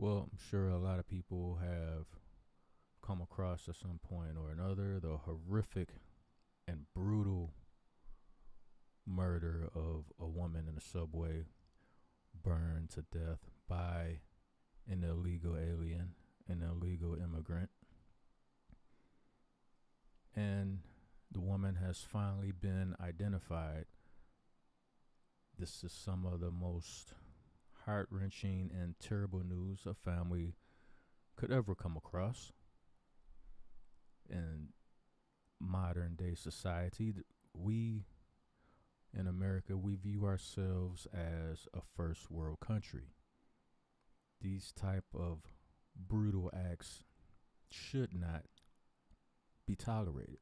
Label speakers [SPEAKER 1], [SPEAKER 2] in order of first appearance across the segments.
[SPEAKER 1] Well, I'm sure a lot of people have come across at some point or another the horrific and brutal murder of a woman in a subway, burned to death by an illegal alien, an illegal immigrant. And the woman has finally been identified. This is some of the most heart wrenching and terrible news a family could ever come across in modern day society. We in America, we view ourselves as a first world country. These type of brutal acts should not be tolerated.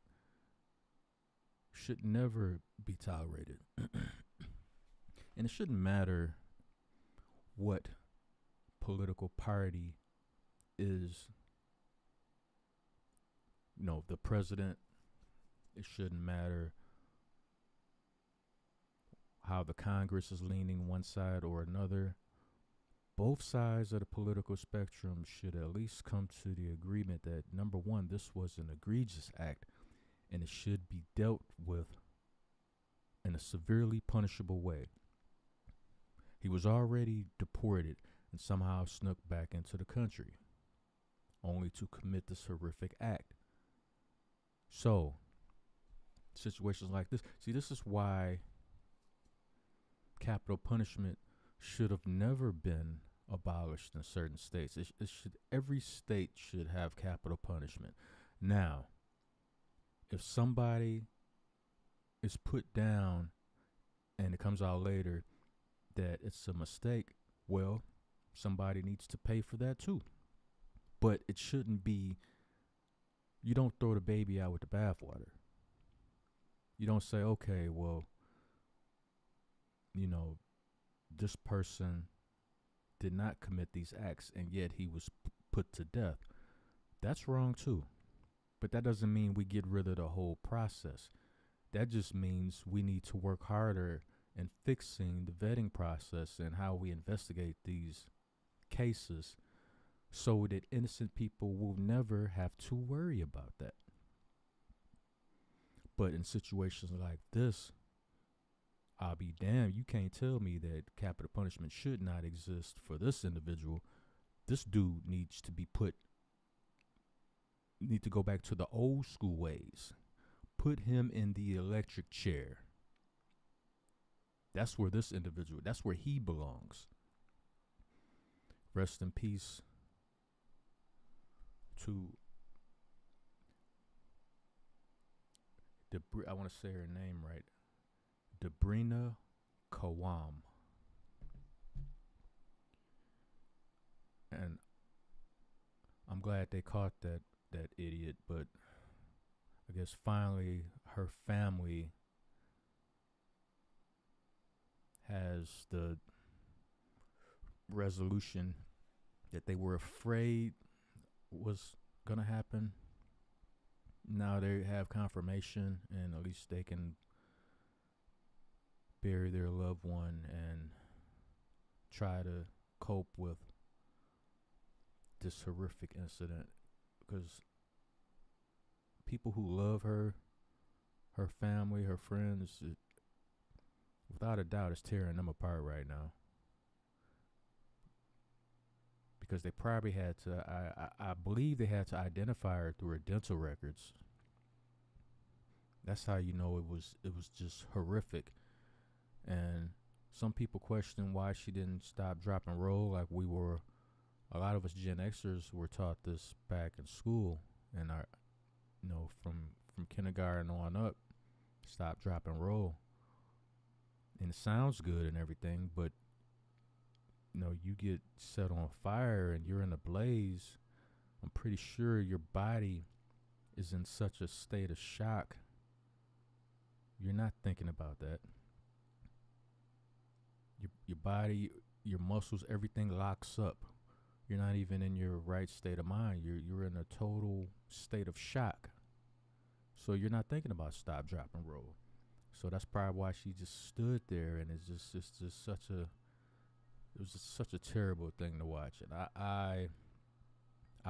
[SPEAKER 1] Should never be tolerated. And it shouldn't matter what political party is, the president. It shouldn't matter how the Congress is leaning one side or another. Both sides of the political spectrum should at least come to the agreement that, number one, this was an egregious act and it should be dealt with in a severely punishable way. He was already deported and somehow snuck back into the country, only to commit this horrific act. So, situations like this, this is why capital punishment should have never been abolished in certain states. Every state should have capital punishment. Now, if somebody is put down and it comes out later that it's a mistake, well, somebody needs to pay for that too. But it shouldn't be, you don't throw the baby out with the bathwater. You don't say, okay, well, this person did not commit these acts and yet he was put to death. That's wrong too. But that doesn't mean we get rid of the whole process. That just means we need to work harder in fixing the vetting process and how we investigate these cases so that innocent people will never have to worry about that. But in situations like this, I'll be damned. You can't tell me that capital punishment should not exist for this individual. This dude need to go back to the old school ways. Put him in the electric chair. That's where that's where he belongs. Rest in peace to I want to say her name right. Debrina Kawam. And I'm glad they caught that idiot, but I guess finally her family has the resolution that they were afraid was going to happen. Now they have confirmation, and at least they can bury their loved one and try to cope with this horrific incident, because people who love her family, her friends, without a doubt, it's tearing them apart right now. Because they probably had to, I believe they had to identify her through her dental records. That's how you know it was just horrific. And some people question why she didn't stop, drop, and roll like we were. A lot of us Gen Xers were taught this back in school, and our, from kindergarten on up, stop, drop, and roll. And it sounds good and everything, but you get set on fire and you're in a blaze. I'm pretty sure your body is in such a state of shock. You're not thinking about that. Your body, your muscles, everything locks up. You're not even in your right state of mind. You're in a total state of shock. So you're not thinking about stop, drop, and roll. So that's probably why she just stood there, and it's just such a It was just such a terrible thing to watch, and I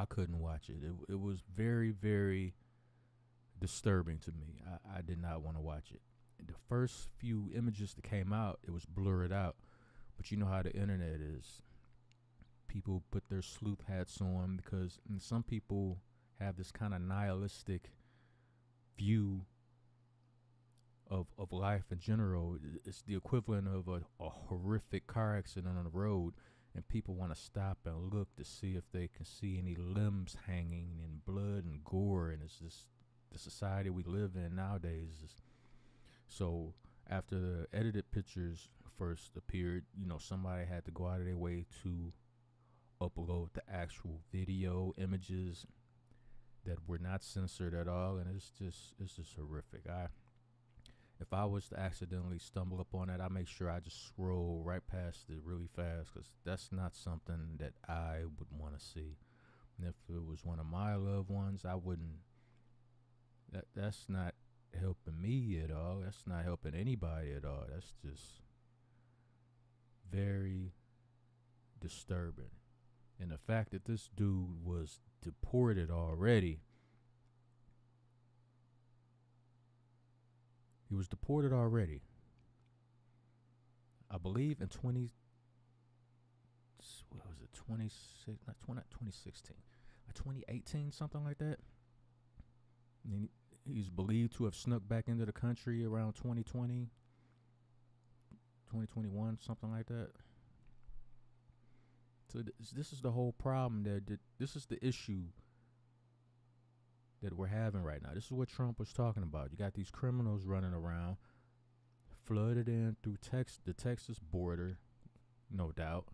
[SPEAKER 1] couldn't watch it. It was very, very disturbing to me. I did not want to watch it. The first few images that came out, it was blurred out. But you know how the internet is. People put their sleuth hats on because some people have this kind of nihilistic view of life in general. It's the equivalent of a horrific car accident on the road, and people want to stop and look to see if they can see any limbs hanging and blood and gore, and it's just the society we live in nowadays. So after the edited pictures first appeared, somebody had to go out of their way to upload the actual video images that were not censored at all, and it's just horrific. If I was to accidentally stumble upon that, I make sure I just scroll right past it really fast, because that's not something that I would want to see. And if it was one of my loved ones, I wouldn't. That's not helping me at all. That's not helping anybody at all. That's just very disturbing. And the fact that this dude was deported already. He was deported already. I believe in 2018, something like that. And he's believed to have snuck back into the country around 2020, 2021, something like that. So this is the whole problem. This is the issue that we're having right now. This is what Trump was talking about. You got these criminals running around, flooded in through the Texas border, no doubt.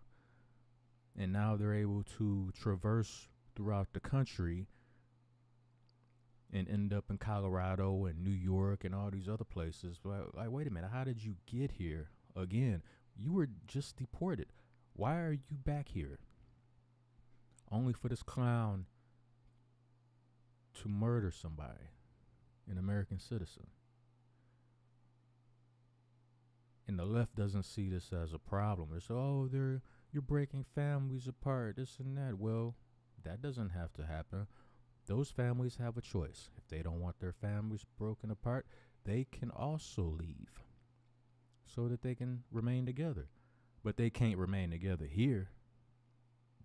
[SPEAKER 1] And now they're able to traverse throughout the country and end up in Colorado and New York and all these other places. Like, wait a minute, how did you get here again? You were just deported. Why are you back here? Only for this clown to murder somebody, an American citizen. And the left doesn't see this as a problem. They say, you're breaking families apart, this and that. Well, that doesn't have to happen. Those families have a choice. If they don't want their families broken apart, they can also leave so that they can remain together. But they can't remain together here.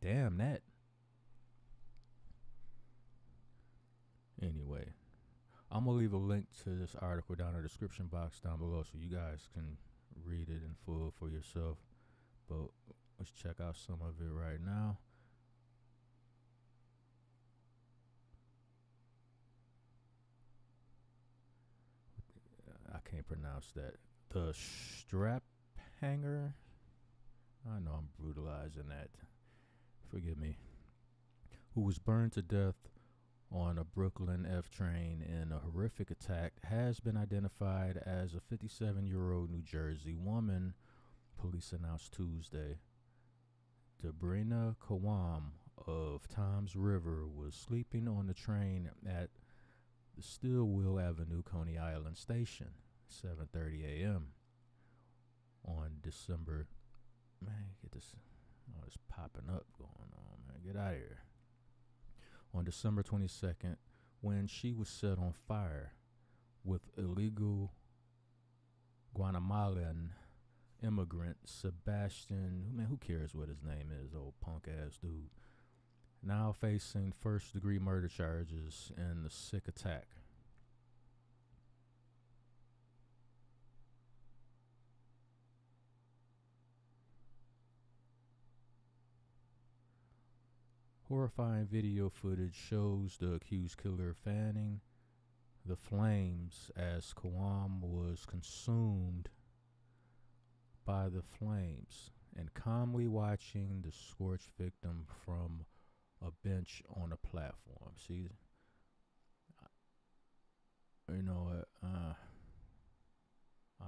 [SPEAKER 1] Damn that. Anyway, I'm going to leave a link to this article down in the description box down below so you guys can read it in full for yourself. But let's check out some of it right now. I can't pronounce that. The strap hanger. I know I'm brutalizing that. Forgive me. Who was burned to death on a Brooklyn F train in a horrific attack has been identified as a 57-year-old New Jersey woman, police announced Tuesday. Debrina Kawam of Toms River was sleeping on the train at the Stillwell Avenue, Coney Island station, 7:30 a.m. on December. Man, get this. Oh, it's popping up going on, man. Get out of here. On December 22nd, when she was set on fire with illegal Guatemalan immigrant Sebastian, man, who cares what his name is, old punk ass dude, now facing first-degree murder charges in the sick attack. Horrifying video footage shows the accused killer fanning the flames as Kawam was consumed by the flames and calmly watching the scorched victim from a bench on a platform. See, you know what? I'm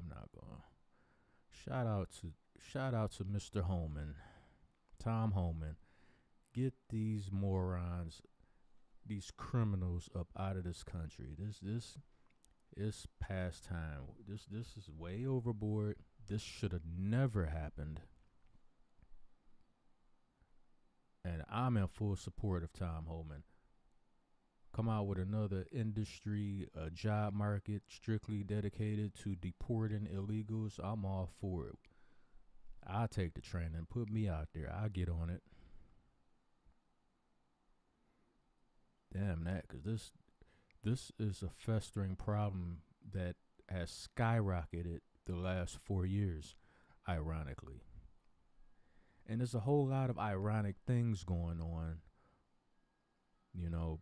[SPEAKER 1] not going. Shout out to Mr. Holman, Tom Holman. Get these morons, these criminals up out of this country. This is past time. This is way overboard. This should have never happened. And I'm in full support of Tom Homan. Come out with another industry, a job market strictly dedicated to deporting illegals. I'm all for it. I'll take the training. Put me out there. I'll get on it. Damn that, because this is a festering problem that has skyrocketed the last 4 years, ironically. And there's a whole lot of ironic things going on,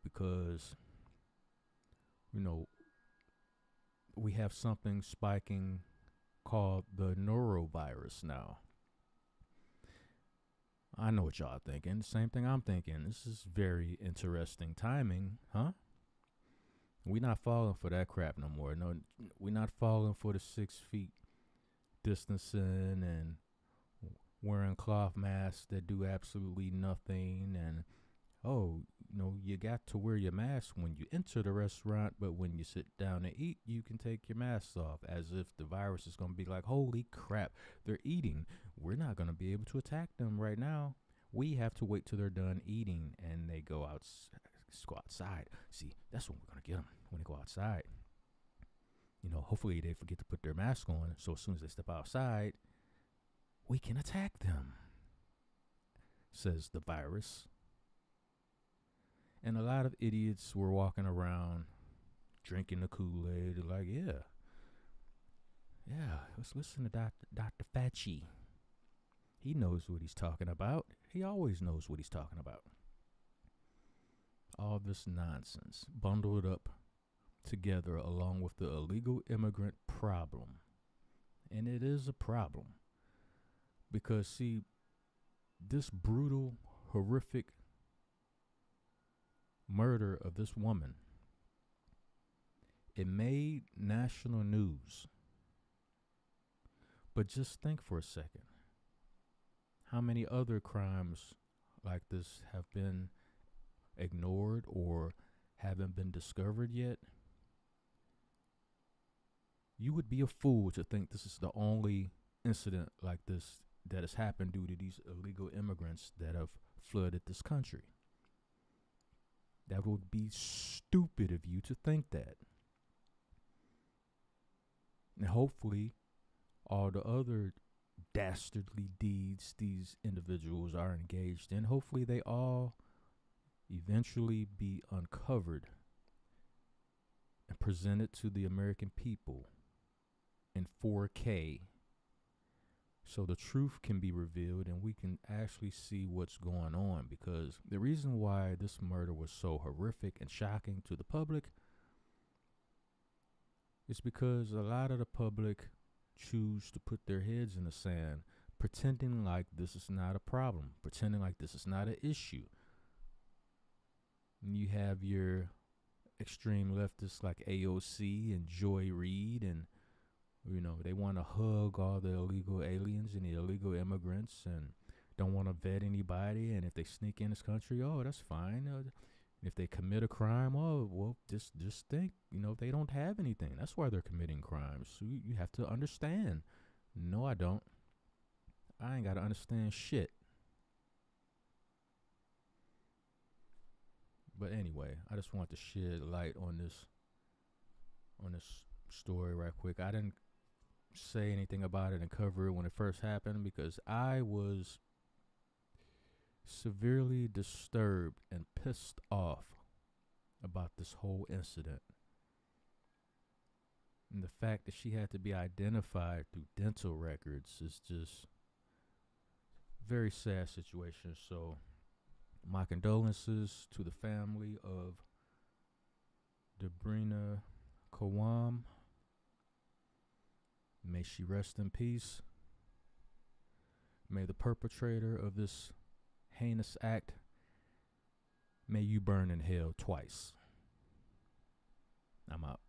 [SPEAKER 1] because, we have something spiking called the norovirus now. I know what y'all thinking. Same thing I'm thinking. This is very interesting timing, huh? We not falling for that crap no more. No, we not falling for the 6 feet distancing and wearing cloth masks that do absolutely nothing. And you got to wear your mask when you enter the restaurant, but when you sit down to eat, you can take your mask off, as if the virus is going to be like, holy crap, they're eating. We're not going to be able to attack them right now. We have to wait till they're done eating and they go outside. See, that's when we're going to get them, when they go outside. Hopefully they forget to put their mask on, so as soon as they step outside, we can attack them, says the virus. And a lot of idiots were walking around drinking the Kool-Aid, like, yeah, let's listen to Dr. Fauci. He knows what he's talking about. He always knows what he's talking about. All this nonsense bundled up together along with the illegal immigrant problem. And it is a problem. Because, see, this brutal, horrific murder of this woman, it made national news. But just think for a second. How many other crimes like this have been ignored or haven't been discovered yet? You would be a fool to think this is the only incident like this that has happened due to these illegal immigrants that have flooded this country. That would be stupid of you to think that. And hopefully, all the other dastardly deeds these individuals are engaged in, hopefully they all eventually be uncovered and presented to the American people in 4K, so the truth can be revealed and we can actually see what's going on. Because the reason why this murder was so horrific and shocking to the public is because a lot of the public choose to put their heads in the sand, pretending like this is not a problem, pretending like this is not an issue. And you have your extreme leftists like AOC and Joy Reid, and they want to hug all the illegal aliens and the illegal immigrants and don't want to vet anybody. And if they sneak in this country, that's fine. If they commit a crime, just think, they don't have anything. That's why they're committing crimes. So you have to understand. No, I don't. I ain't got to understand shit. But anyway, I just want to shed light on this story right quick. I didn't say anything about it and cover it when it first happened because I was severely disturbed and pissed off about this whole incident. And the fact that she had to be identified through dental records is just very sad situation. So my condolences to the family of Debrina Kawam. May she rest in peace. May the perpetrator of this heinous act, may you burn in hell twice. I'm out.